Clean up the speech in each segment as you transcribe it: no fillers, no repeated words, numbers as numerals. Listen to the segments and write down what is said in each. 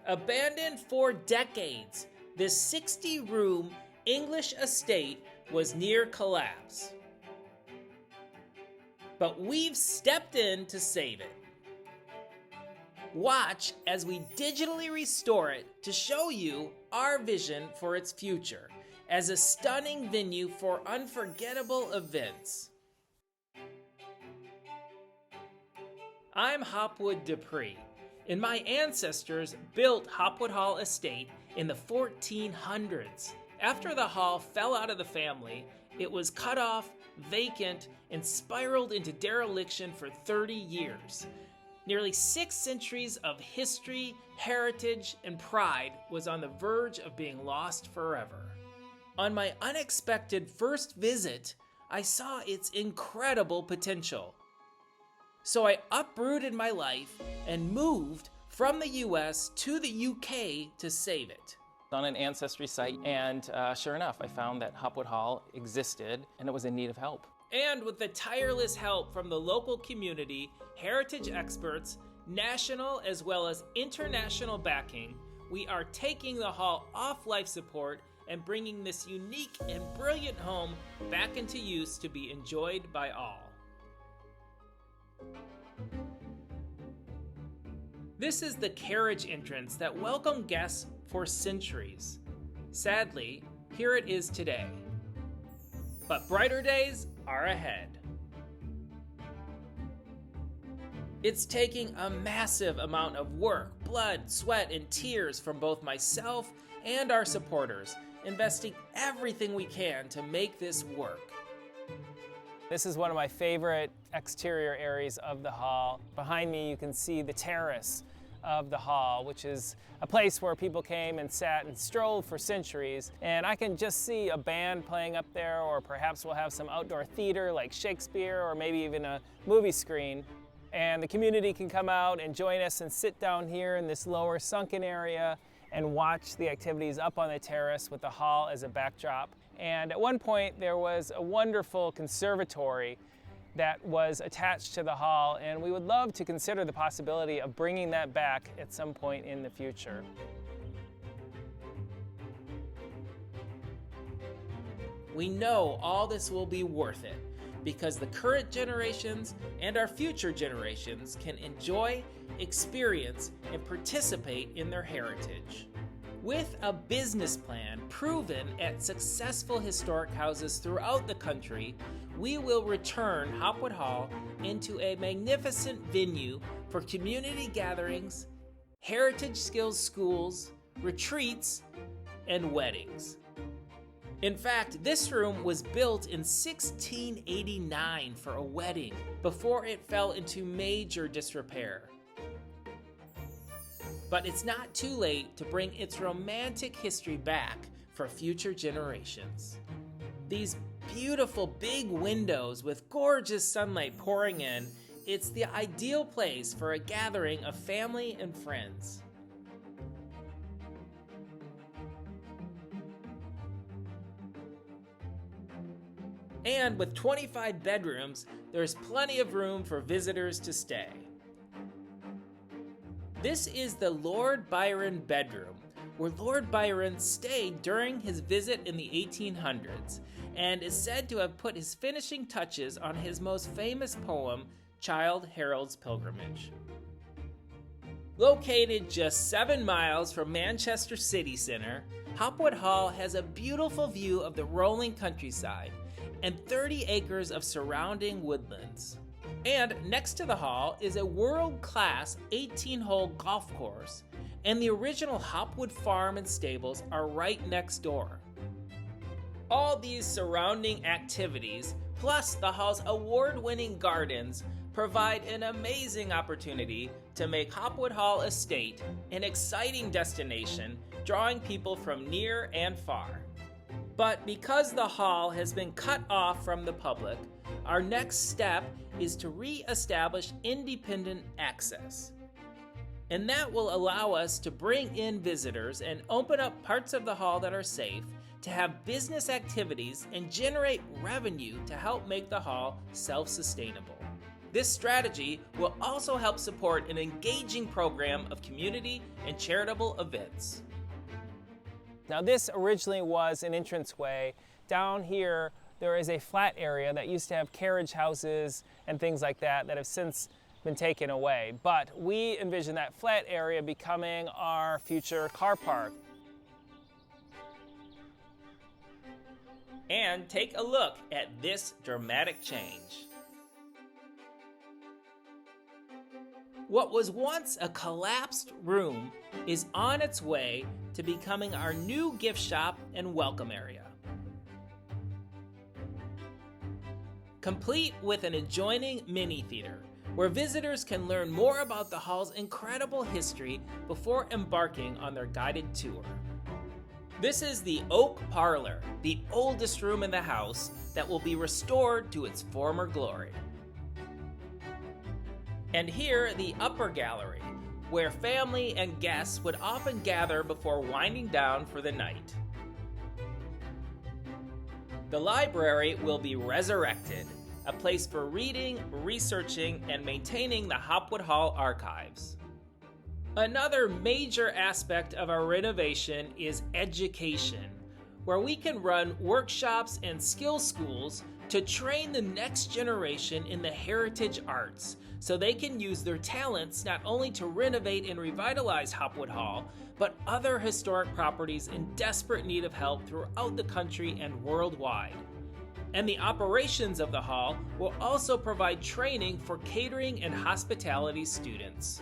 Abandoned for decades, this 60-room English estate was near collapse. But we've stepped in to save it. Watch as we digitally restore it to show you our vision for its future as a stunning venue for unforgettable events. I'm Hopwood DePree, and my ancestors built Hopwood Hall Estate in the 1400s. After the hall fell out of the family, it was cut off, vacant, and spiraled into dereliction for 30 years. Nearly 6 centuries of history, heritage, and pride was on the verge of being lost forever. On my unexpected first visit, I saw its incredible potential. So I uprooted my life and moved from the US to the UK to save it. On an ancestry site, and sure enough, I found that Hopwood Hall existed and it was in need of help. And with the tireless help from the local community, heritage experts, national as well as international backing, we are taking the hall off life support and bringing this unique and brilliant home back into use to be enjoyed by all. This is the Carriage entrance that welcomed guests for centuries. Sadly, here it is today. But brighter days are ahead. It's taking a massive amount of work, blood, sweat, and tears from both myself and our supporters, investing everything we can to make this work. This is one of my favorite exterior areas of the hall. Behind me you can see the terrace of the hall, which is a place where people came and sat and strolled for centuries. And I can just see a band playing up there, or perhaps we'll have some outdoor theater like Shakespeare, or maybe even a movie screen. And the community can come out and join us and sit down here in this lower sunken area and watch the activities up on the terrace with the hall as a backdrop. And at one point there was a wonderful conservatory that was attached to the hall, and we would love to consider the possibility of bringing that back at some point in the future. We know all this will be worth it because the current generations and our future generations can enjoy, experience, and participate in their heritage. With a business plan proven at successful historic houses throughout the country, we will return Hopwood Hall into a magnificent venue for community gatherings, heritage skills schools, retreats, and weddings. In fact, this room was built in 1689 for a wedding before it fell into major disrepair. But it's not too late to bring its romantic history back for future generations. These beautiful big windows with gorgeous sunlight pouring in, it's the ideal place for a gathering of family and friends. And with 25 bedrooms, there's plenty of room for visitors to stay. This is the Lord Byron bedroom, where Lord Byron stayed during his visit in the 1800s, and is said to have put his finishing touches on his most famous poem, Childe Harold's Pilgrimage. Located just 7 miles from Manchester city centre, Hopwood Hall has a beautiful view of the rolling countryside and 30 acres of surrounding woodlands. And next to the hall is a world-class 18-hole golf course, and the original Hopwood farm and stables are right next door. All these surrounding activities, plus the hall's award-winning gardens, provide an amazing opportunity to make Hopwood Hall Estate an exciting destination, drawing people from near and far. But because the hall has been cut off from the public, our next step is to re-establish independent access. And that will allow us to bring in visitors and open up parts of the hall that are safe, to have business activities and generate revenue to help make the hall self-sustainable. This strategy will also help support an engaging program of community and charitable events. Now this originally was an entranceway. Down here there is a flat area that used to have carriage houses and things like that have since been taken away. But we envision that flat area becoming our future car park. And take a look at this dramatic change. What was once a collapsed room is on its way to becoming our new gift shop and welcome area. Complete with an adjoining mini theater, where visitors can learn more about the hall's incredible history before embarking on their guided tour. This is the Oak Parlor, the oldest room in the house that will be restored to its former glory. And here, the Upper Gallery, where family and guests would often gather before winding down for the night. The library will be resurrected, a place for reading, researching, and maintaining the Hopwood Hall archives. Another major aspect of our renovation is education, where we can run workshops and skill schools to train the next generation in the heritage arts, so they can use their talents not only to renovate and revitalize Hopwood Hall, but other historic properties in desperate need of help throughout the country and worldwide. And the operations of the hall will also provide training for catering and hospitality students.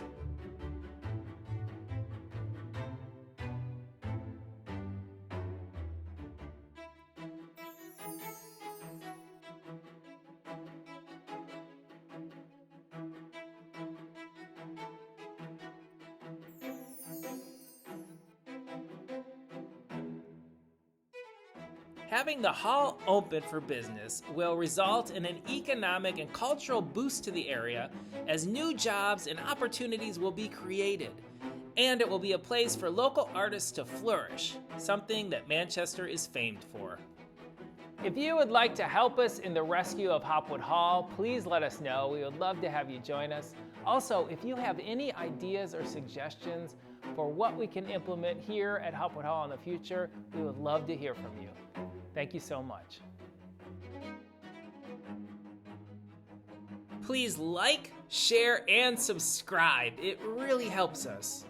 Having the hall open for business will result in an economic and cultural boost to the area, as new jobs and opportunities will be created. And it will be a place for local artists to flourish, something that Manchester is famed for. If you would like to help us in the rescue of Hopwood Hall, please let us know. We would love to have you join us. Also, if you have any ideas or suggestions for what we can implement here at Hopwood Hall in the future, we would love to hear from you. Thank you so much. Please like, share, and subscribe. It really helps us.